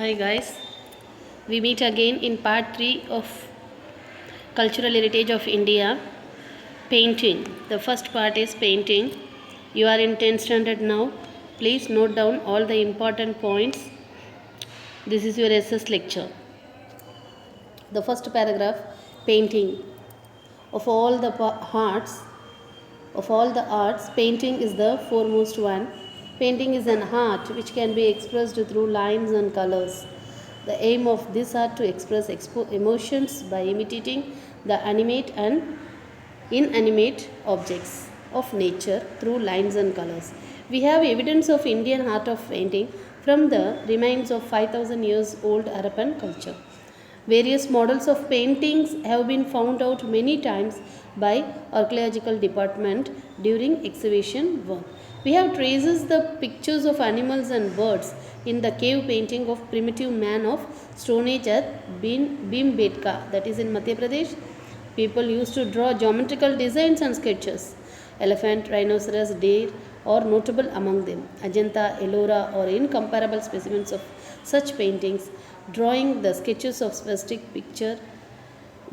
Hi guys, we meet again in part 3 of Cultural Heritage of India. Painting. The first part is painting. You are in 10th standard now. Please note down all the important points. This is your SS lecture. The first paragraph, painting. Of all the arts, painting is the foremost one. Painting is an art which can be expressed through lines and colors. The aim of this art to express emotions by imitating the animate and inanimate objects of nature through lines and colors. We have evidence of Indian art of painting from the remains of 5000 years old Harappan culture. Various models of paintings have been found out many times by archaeological department during excavation work. We have traces the pictures of animals and birds in the cave painting of primitive man of Stone Age at Bhimbetka, that is in Madhya Pradesh. People used to draw geometrical designs and sketches. Elephant, rhinoceros, deer are notable among them. Ajanta, Ellora are incomparable specimens of such paintings, drawing the sketches of specific picture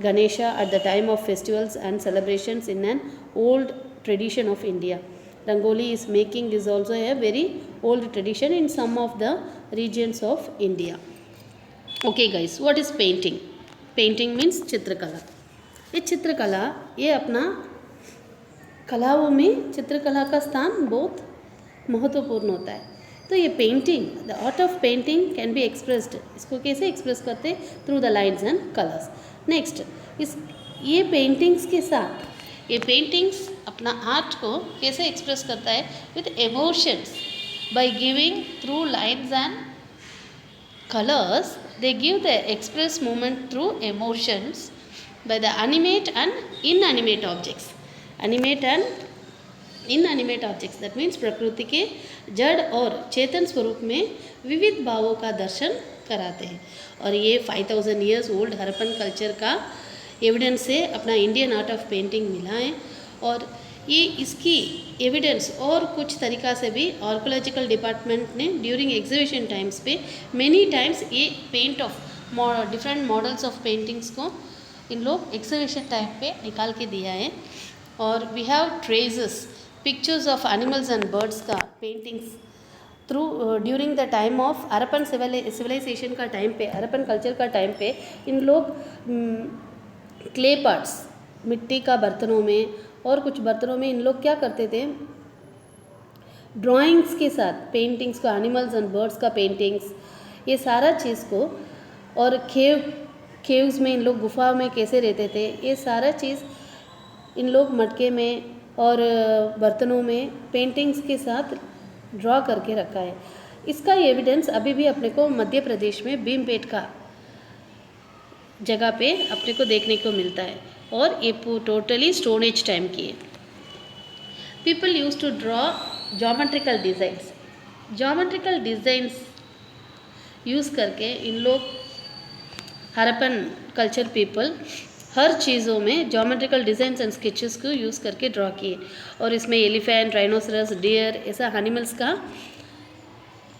Ganesha at the time of festivals and celebrations in an old tradition of India. Rangoli is making is also a very old tradition in some of the regions of India. Okay guys, what is painting? Painting means चित्रकला. ये चित्रकला ये अपना कलाओं में चित्रकला का स्थान बहुत महत्वपूर्ण होता है. तो ये painting, the art of painting can be expressed. इसको कैसे एक्सप्रेस करते? Through the lines and colours. Next, ये पेंटिंग्स के साथ ये पेंटिंग्स अपना आर्ट को कैसे एक्सप्रेस करता है? With emotions. By giving through lines and colours they give the express movement through emotions by the animate and inanimate objects. Animate and inanimate objects, that means प्रकृति के जड़ और चेतन स्वरूप में विविध भावों का दर्शन कराते हैं. और ये 5000 years old हरप्पन कल्चर का एविडेंस से अपना इंडियन आर्ट ऑफ पेंटिंग मिला है. और ये इसकी एविडेंस और कुछ तरीक़ा से भी आर्कोलॉजिकल डिपार्टमेंट ने ड्यूरिंग एग्जीबिशन टाइम्स पे मेनी टाइम्स ये paint of different models of paintings को इन लोग एग्जीबिशन टाइम पे निकाल के दिया है. और we have traces pictures of animals and birds का paintings through during the time of Harappan civilisation का टाइम पे, हरप्पन कल्चर का टाइम पे इन लोग क्ले पार्ट्स, मिट्टी का बर्तनों में और कुछ बर्तनों में इन लोग क्या करते थे? ड्राइंग्स के साथ पेंटिंग्स को, एनिमल्स एंड बर्ड्स का पेंटिंग्स, ये सारा चीज़ को, और केव्स में इन लोग गुफा में कैसे रहते थे, ये सारा चीज़ इन लोग मटके में और बर्तनों में पेंटिंग्स के साथ ड्रॉ करके रखा है. इसका एविडेंस अभी भी अपने को मध्य प्रदेश में भीमबेटका जगह पे अपने को देखने को मिलता है. और ये टोटली स्टोन एज टाइम की है. People use to draw geometrical designs. Geometrical designs use करके इन लोग हरप्पन कल्चर पीपल हर चीज़ों में जोमेट्रिकल डिज़ाइंस एंड स्केचेस को यूज़ करके ड्रॉ किए. और इसमें एलिफेंट, राइनोसरस, डियर ऐसा एनिमल्स का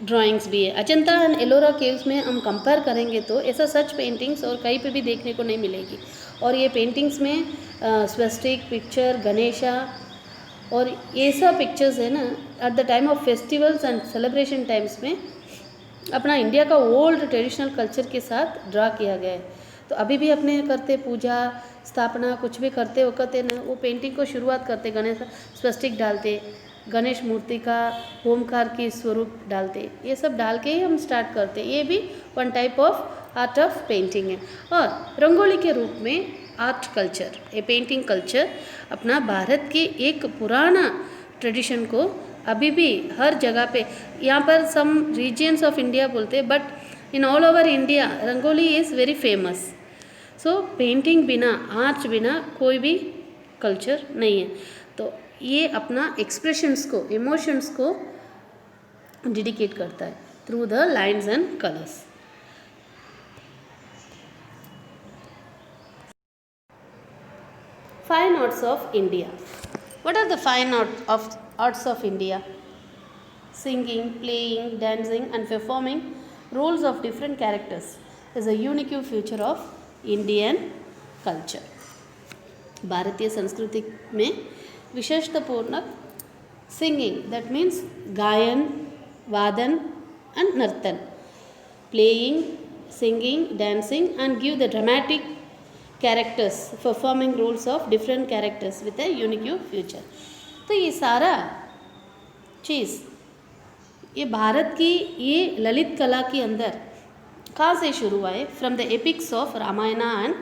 ड्राइंग्स भी है. अजंता एंड एलोरा केव्स में हम कंपेयर करेंगे तो ऐसा सच पेंटिंग्स और कहीं पे भी देखने को नहीं मिलेगी. और ये पेंटिंग्स में स्वस्तिक पिक्चर, गणेशा और ये सब पिक्चर्स है ना, at the time of festivals and celebration times में अपना इंडिया का ओल्ड ट्रेडिशनल कल्चर के साथ ड्रा किया गया है. तो अभी भी अपने करते पूजा स्थापना कुछ भी करते वक्त है ना, वो पेंटिंग को शुरुआत करते, गणेश स्वस्तिक डालते, गणेश मूर्ति का ओमकार की स्वरूप डालते, ये सब डाल के ही हम स्टार्ट करते. ये भी one type of art of painting है. और रंगोली के रूप में आर्ट कल्चर, ये पेंटिंग कल्चर अपना भारत के एक पुराना ट्रेडिशन को अभी भी हर जगह पे, यहाँ पर सम रीजन्स ऑफ इंडिया बोलते हैं, but in all over India rangoli is very famous. So painting बिना, आर्ट बिना कोई भी कल्चर नहीं है. तो ये अपना एक्सप्रेशंस को, इमोशंस को डेडिकेट करता है through the lines and colours. Fine arts of India. What are the fine arts of India? Singing, playing, dancing and performing roles of different characters is a unique feature of Indian culture. भारतीय संस्कृति में विशेषतापूर्ण singing, that means गायन, वादन and नर्तन, playing, singing, dancing and give the dramatic characters, performing roles of different characters with a unique future. तो ये सारा चीज़ ये भारत की ये ललित कला के अंदर कहाँ से शुरू हुआ है? From the epics of Ramayana and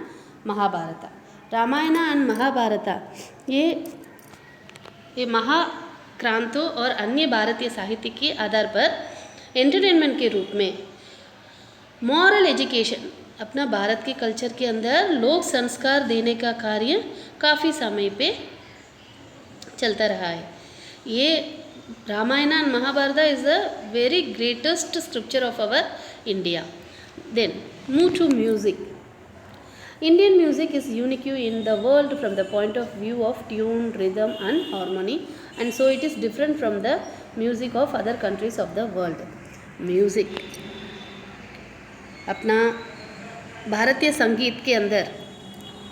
Mahabharata. Ramayana and Mahabharata ये महाक्रांतों और अन्य भारतीय साहित्य के आधार पर एंटरटेनमेंट के रूप में मॉरल एजुकेशन, अपना भारत के कल्चर के अंदर लोक संस्कार देने का कार्य काफ़ी समय पे चलता रहा है. ये Ramayana and Mahabharata is the very greatest scripture of our India. Then move to music. Indian music is unique in the world from the point of view of tune, rhythm and harmony, and so it is different from the music of other countries of the world. Music अपना भारतीय संगीत के अंदर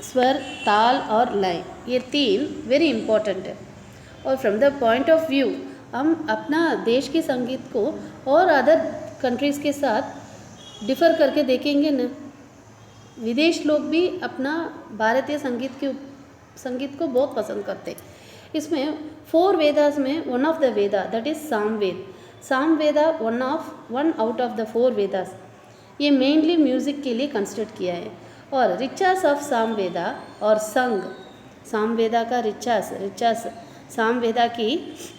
स्वर, ताल और लय ये तीन वेरी इम्पोर्टेंट है. और from the point of view हम अपना देश के संगीत को और अदर कंट्रीज़ के साथ डिफ़र करके देखेंगे ना. विदेश लोग भी अपना भारतीय संगीत को बहुत पसंद करते. इसमें 4 वेदास में one of the Veda that is Samaveda. Samaveda one out of the 4 Vedas ये मेनली म्यूज़िक के लिए कंसिडर किया है. और रिचास ऑफ सामवेदा और संग, सामवेदा का रिचास सामवेदा की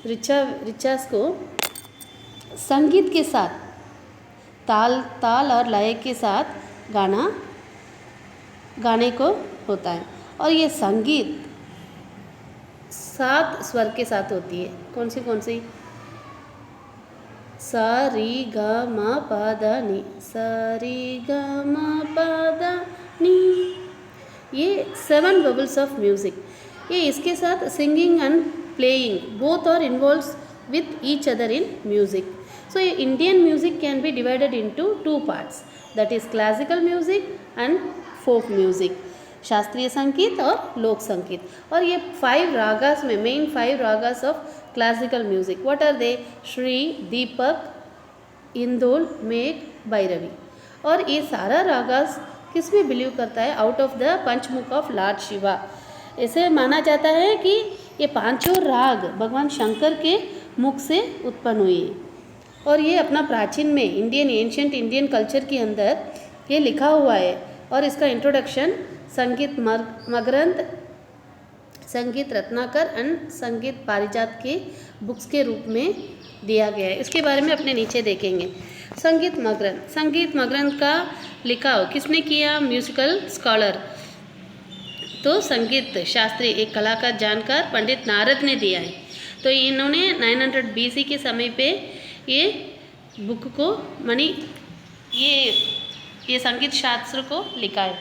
रिचास को संगीत के साथ ताल और लय के साथ गाने को होता है. और ये संगीत 7 स्वर के साथ होती है. कौन सी? सा री ग म प द नी, सा री ग म प द नी. ये 7 बबल्स ऑफ म्यूज़िक. ये इसके साथ singing and playing both are involves with each other in music. So Indian music can be divided into 2 parts, that is classical music and folk music, शास्त्रीय संगीत और लोक संगीत. और ये 5 रागास में main 5 ragas of classical music what are they? Shri, Deepak, Hindol, Megh, Bhairavi. और ये सारा रागास किस में बिलीव करता है? आउट ऑफ द पंचमुख ऑफ लॉर्ड शिवा. ऐसे माना जाता है कि ये 5 राग भगवान शंकर के मुख से उत्पन्न हुए. और ये अपना प्राचीन में एंशिएंट इंडियन कल्चर के अंदर ये लिखा हुआ है. और इसका इंट्रोडक्शन संगीत मकरंद, संगीत रत्नाकर एंड संगीत पारिजात के बुक्स के रूप में दिया गया है. इसके बारे में अपने नीचे देखेंगे. संगीत मकरंद का लिखाव किसने किया? म्यूजिकल स्कॉलर, तो संगीत शास्त्री, एक कलाकार जानकार पंडित नारद ने दिया है. तो इन्होंने 900 BC के समय पे ये बुक को ये संगीत शास्त्र को लिखा है.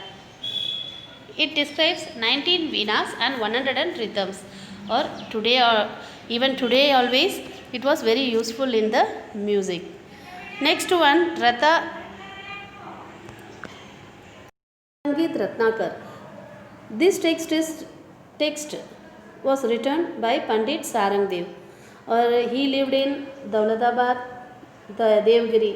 It describes 19 veenas and 100 rhythms. और today even today always it was very useful in the music. Next one Sangeet Ratnakar. This text was written by Pandit Sarangdev. और he lived in Daulatabad, Devgiri,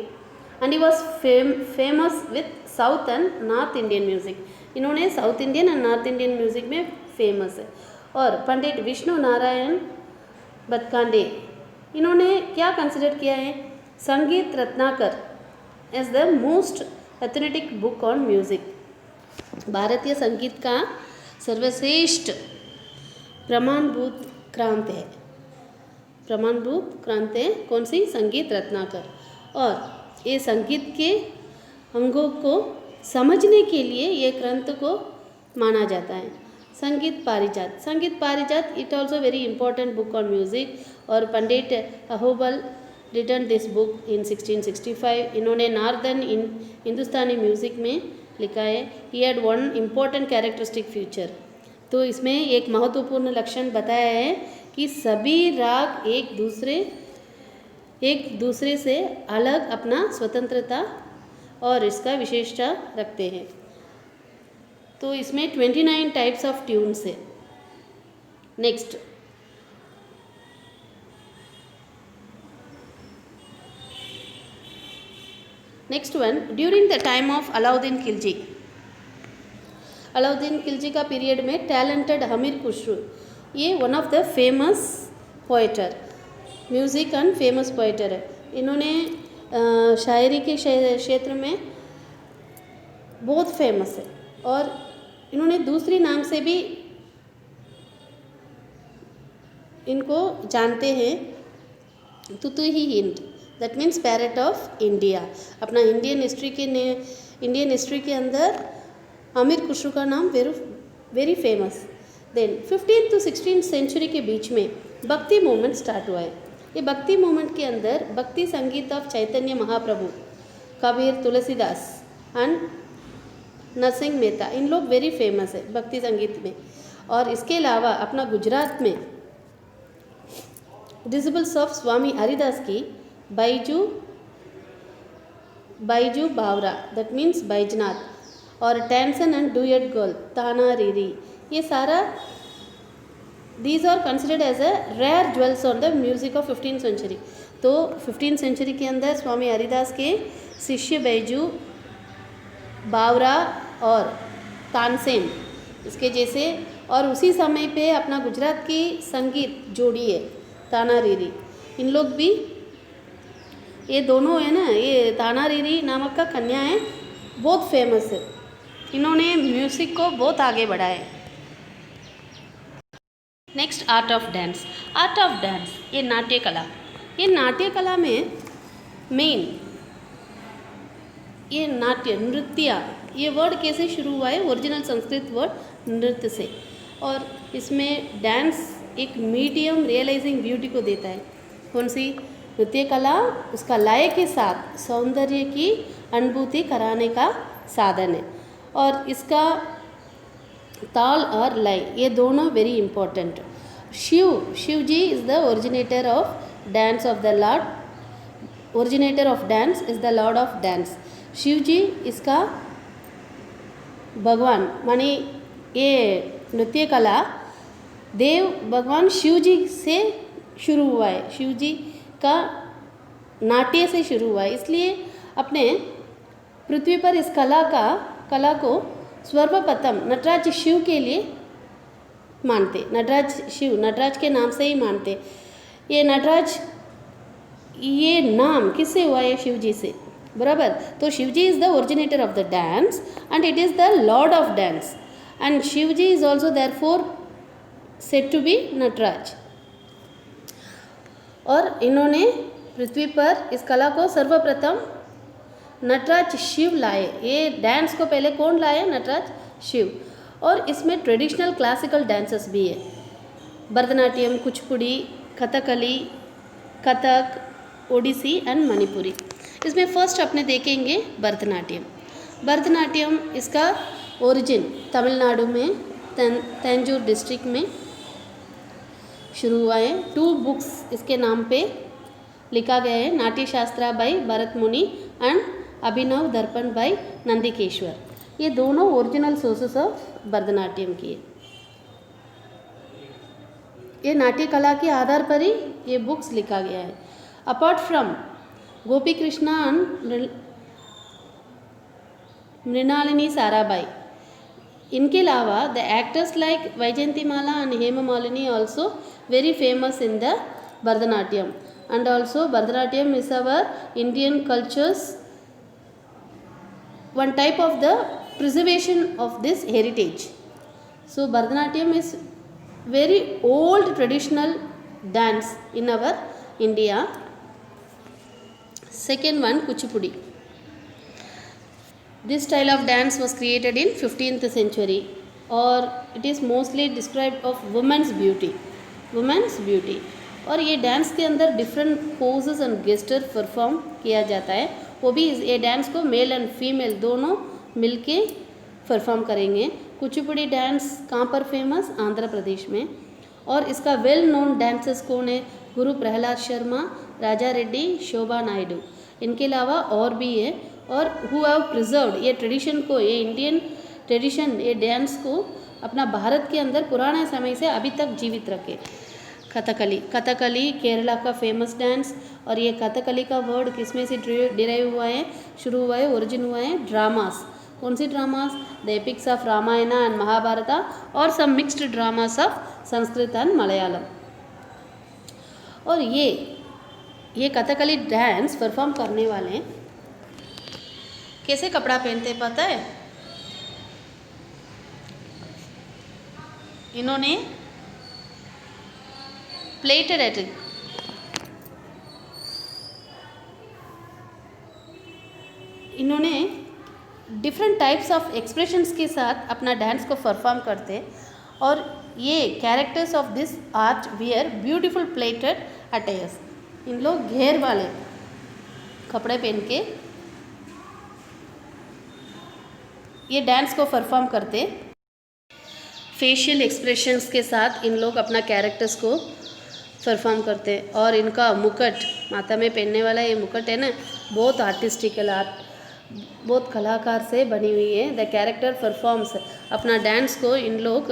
and he was famous with South and North Indian music. इन्होंने south Indian and north Indian music में famous है. और पंडित विष्णु नारायण बतकांडे इन्होंने क्या consider किया है? Sangeet Ratnakar as the most authentic book on music. भारतीय संगीत का सर्वश्रेष्ठ प्रमाणभूत क्रांत है. कौन सी? संगीत रत्नाकर. और ये संगीत के अंगों को समझने के लिए ये ग्रंथ को माना जाता है. Sangeet Parijat it also very important book on music. और Pandit Ahobal written this book in 1665. इन्होंने नॉर्दर्न हिंदुस्तानी म्यूजिक में लिखा है. He had one important characteristic feature. तो इसमें एक महत्वपूर्ण लक्षण बताया है कि सभी राग एक दूसरे से अलग अपना स्वतंत्रता और इसका विशेषता रखते हैं। तो इसमें 29 टाइप्स ऑफ ट्यून्स है। Next one, during the time of Alauddin Khilji. Alauddin Khilji का पीरियड में टैलेंटेड हमीर खुसरो, ये one of the famous poet, music and famous poet है। इन्होंने शायरी के क्षेत्र में बहुत फेमस है और इन्होंने दूसरी नाम से भी इनको जानते हैं, तुतुही हिंद, that means parrot of India. अपना इंडियन हिस्ट्री के अंदर अमीर खुसरो का नाम very famous. Then 15th to 16th century के बीच में भक्ति मूवमेंट स्टार्ट हुआ है। ये भक्ति मूवमेंट के अंदर भक्ति संगीत ऑफ चैतन्य महाप्रभु, कबीर, तुलसीदास एंड नरसिंह मेहता, इन लोग वेरी फेमस है भक्ति संगीत में। और इसके अलावा अपना गुजरात में डिसिपल्स ऑफ स्वामी हरिदास की बैजू बावरा, दैट मीन्स बैजनाथ, और Tansen and duet girl Tana Riri, ये सारा these are considered as a rare jewels on the music of 15th century. तो 15th सेंचुरी के अंदर स्वामी हरिदास के शिष्य बैजू बावरा और तानसेन इसके जैसे, और उसी समय पे अपना गुजरात की संगीत जोड़ी है ताना रीरी, इन लोग भी, ये दोनों है ना, ये ताना रीरी नामक का कन्या है, बहुत फेमस है। इन्होंने म्यूज़िक को बहुत आगे बढ़ाया है। Next art of dance. Art of dance, ये नाट्य कला। ये नाट्य कला में मेन ये नाट्य, नृत्य, ये वर्ड कैसे शुरू हुआ है? ओरिजिनल संस्कृत वर्ड नृत्य से, और इसमें डांस एक मीडियम रियलाइजिंग ब्यूटी को देता है। कौन सी? नृत्य कला उसका लय के साथ सौंदर्य की अनुभूति कराने का साधन है, और इसका ताल और लय, ये दोनों very important. Shiv ji is the originator of dance of the lord, originator of dance is the lord of dance. Shiv ji इसका भगवान, माने ये नृत्य कला देव भगवान शिव जी से शुरू हुआ है, शिव जी का नाट्य से शुरू हुआ है। इसलिए अपने पृथ्वी पर इस कला को सर्वप्रथम नटराज शिव के लिए मानते, नटराज के नाम से ही मानते। ये नटराज, ये नाम किससे हुआ है? शिव जी से, बराबर। तो Shiv ji is the originator of the dance and it is the lord of dance, and Shiv ji is also therefore said to be Nataraj. और इन्होंने पृथ्वी पर इस कला को सर्वप्रथम नटराज शिव लाए। ये डांस को पहले कौन लाए? नटराज शिव। और इसमें ट्रेडिशनल क्लासिकल डांसेस भी है, भरतनाट्यम, कुचिपुड़ी, कथकली, कथक, ओडिसी एंड मणिपुरी। इसमें फर्स्ट अपने देखेंगे भरतनाट्यम। भरतनाट्यम इसका ओरिजिन तमिलनाडु में तंजौर डिस्ट्रिक्ट में शुरू हुआ है। 2 बुक्स इसके नाम पे लिखा गया है, नाट्य शास्त्रा बाई भरत मुनि एंड अभिनव दर्पण बाई नंदिकेश्वर। ये दोनों ओरिजिनल सोर्सेस ऑफ भरतनाट्यम की है। ये नाट्य कला के आधार पर ही ये बुक्स लिखा गया है। Apart from Gopi Krishna and Mrinalini Sarabhai, इनके अलावा the actors like Vyjayanthimala and Hema Malini also very famous in the Bharatanatyam, and also Bharatanatyam is our Indian culture's one type of the preservation of this heritage. So Bharatanatyam is very old traditional dance in our India. Second one, Kuchipudi. This style of dance was created in 15th century, or it is mostly described of women's beauty. और ये dance के अंदर different poses and gesture perform किया जाता है। वो भी ये डांस को मेल एंड फीमेल दोनों मिलके परफॉर्म करेंगे। कुचिपुड़ी डांस कहाँ पर फेमस? आंध्र प्रदेश में। और इसका वेल नोन डांसर्स कौन है? गुरु प्रहलाद शर्मा, राजा रेड्डी, शोभा नायडू। इनके अलावा और भी है, और हु हैव प्रिजर्व्ड ये ट्रेडिशन को, ये इंडियन ट्रेडिशन, ये डांस को अपना भारत के अंदर पुराने समय से अभी तक जीवित रखे। कथकली, कथकली केरला का फेमस डांस, और ये कथकली का वर्ड किस में से डिराइव हुआ है, शुरू हुआ है, ओरिजिन हुआ है ड्रामास। कौन सी dramas? The epics of Ramayana and Mahabharata और some mixed dramas of Sanskrit and Malayalam. और ये कथकली डांस परफॉर्म करने वाले कैसे कपड़ा पहनते पता है? इन्होंने प्लेटेड एटिक, इन्होंने डिफरेंट टाइप्स ऑफ एक्सप्रेशंस के साथ अपना डांस को परफॉर्म करते, और ये characters of this art wear beautiful pleated attires. इन लोग घेर वाले कपड़े पहन के ये डांस को परफॉर्म करते। फेशियल एक्सप्रेशंस के साथ इन लोग अपना कैरेक्टर्स को परफॉर्म करते, और इनका मुकुट, माथा में पहनने वाला ये मुकुट है ना, बहुत आर्टिस्टिकल आर्ट, बहुत कलाकार से बनी हुई है। द कैरेक्टर परफॉर्म्स, अपना डांस को इन लोग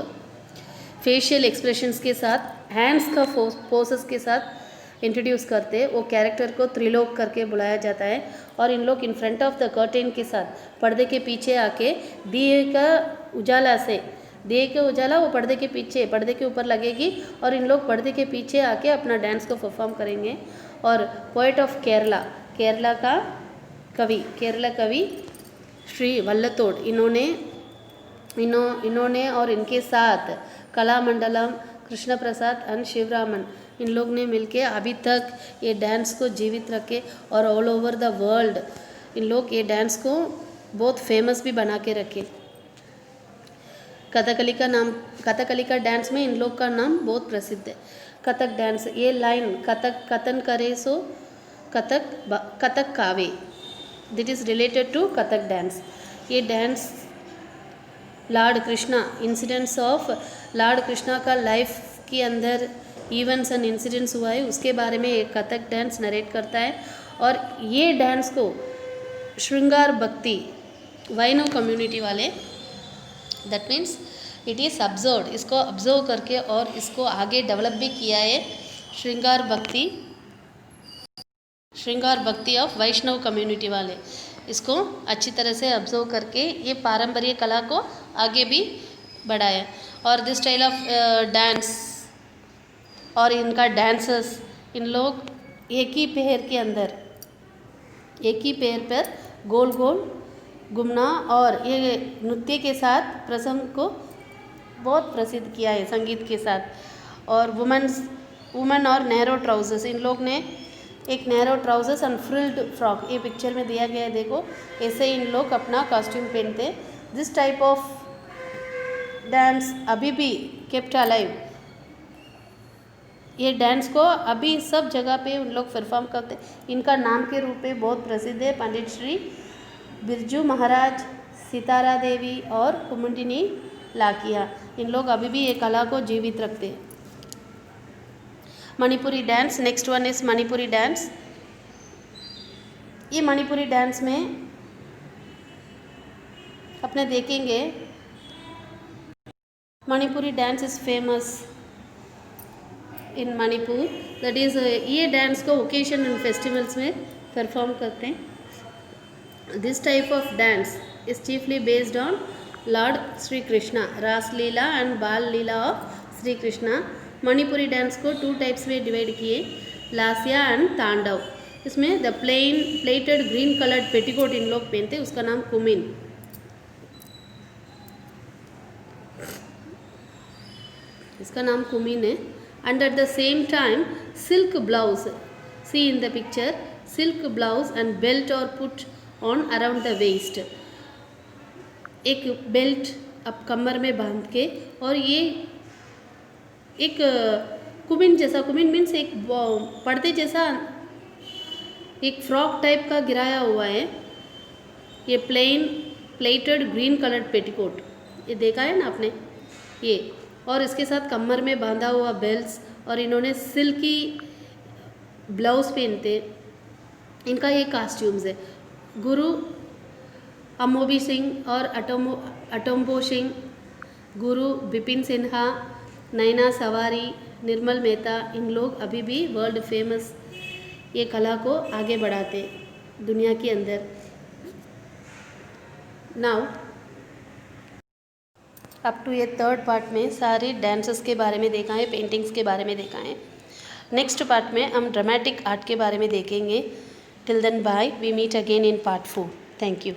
फेशियल एक्सप्रेशंस के साथ, हैंड्स का पोसेस के साथ इंट्रोड्यूस करते। वो कैरेक्टर को त्रिलोक करके बुलाया जाता है, और इन लोग in front of the curtain के साथ पर्दे के पीछे आके दिए का उजाला से, दिए के उजाला वो पर्दे के पीछे, पर्दे के ऊपर लगेगी, और इन लोग पर्दे के पीछे आके अपना डांस को परफॉर्म करेंगे। और पोएट ऑफ केरला, केरला का कवि, केरला कवि श्री वल्लतोड़, इन्होंने और इनके साथ कलामंडलम, कृष्ण प्रसाद एंड शिवरामन, इन लोग ने मिलके अभी तक ये डांस को जीवित रखे, और all over the world in लोग ये डांस को बहुत फेमस भी बना के रखे। कथकली का नाम, कथकली का डांस में इन लोग का नाम बहुत प्रसिद्ध है। कथक डांस, ये लाइन कथक कथन करे सो कथक कावे, that is related to Kathak dance. ये dance lord Krishna, incidents of lord Krishna का लाइफ के अंदर इवेंट्स एंड इंसिडेंट्स हुआ है, उसके बारे में एक कथक डांस नरेट करता है। और ये डांस को श्रृंगार भक्ति वैष्णव कम्युनिटी वाले, that means it is observed, इसको ऑब्जर्व करके और इसको आगे डेवलप भी किया है श्रृंगार भक्ति ऑफ वैष्णव कम्युनिटी वाले, इसको अच्छी तरह से ऑब्जर्व करके ये पारंपरिक कला को आगे भी बढ़ाया। और दिस स्टाइल ऑफ डांस और इनका डांसर्स, इन लोग एक ही पैर के अंदर, एक ही पैर पर गोल गोल घूमना, और ये नृत्य के साथ प्रसंग को बहुत प्रसिद्ध किया है संगीत के साथ। और वुमेन और नैरो ट्राउजर्स, इन लोग ने एक narrow trousers and frilled frock, ये पिक्चर में दिया गया है, देखो ऐसे इन लोग अपना कॉस्ट्यूम पहनते। दिस टाइप ऑफ डांस अभी भी केप्ट अलाइव, ये डांस को अभी सब जगह पे उन लोग परफॉर्म करते। इनका नाम के रूप में बहुत प्रसिद्ध है पंडित श्री बिरजू महाराज, सितारा देवी और कुमुदिनी लाकिया, इन लोग अभी भी ये कला को जीवित रखते हैं। Manipuri dance, next one is Manipuri dance. ये मणिपुरी डांस में अपने देखेंगे, Manipuri dance is famous in Manipur, that is ये डांस को ओकेजन एंड फेस्टिवल्स में परफॉर्म करते हैं। This type of dance is chiefly based on Lord Shri Krishna, रास लीला एंड बाल लीला ऑफ श्री कृष्णा। मणिपुरी डांस को 2 टाइप्स में डिवाइड किए, लास्या एंड तांडव। इसमें the pleated green coloured petticoat इन लोग पहनते, उसका नाम कुमिन। इसका नाम कुमिन है। And at the same time silk blouse, see in the picture, silk blouse and belt are put on around the waist, एक बेल्ट अब कमर में बांध के, और ये एक कुमिन जैसा, कुमिन मीन्स एक पर्दे जैसा एक फ्रॉक टाइप का गिराया हुआ है, ये प्लेटेड ग्रीन कलर्ड पेटीकोट, ये देखा है ना आपने ये, और इसके साथ कमर में बांधा हुआ बेल्ट्स, और इन्होंने सिल्की ब्लाउज पहनते, इनका ये कास्ट्यूम्स है। गुरु अमोबी सिंह और अटम्बो सिंह, गुरु बिपिन सिन्हा, नैना सवारी, निर्मल मेहता, इन लोग अभी भी वर्ल्ड फेमस ये कला को आगे बढ़ाते दुनिया के अंदर। नाउ अप टू ये थर्ड पार्ट में सारे डांसेस के बारे में देखा है, पेंटिंग्स के बारे में देखा है। नेक्स्ट पार्ट में हम ड्रामेटिक आर्ट के बारे में देखेंगे। Till then bye, we meet again in part 4। Thank you.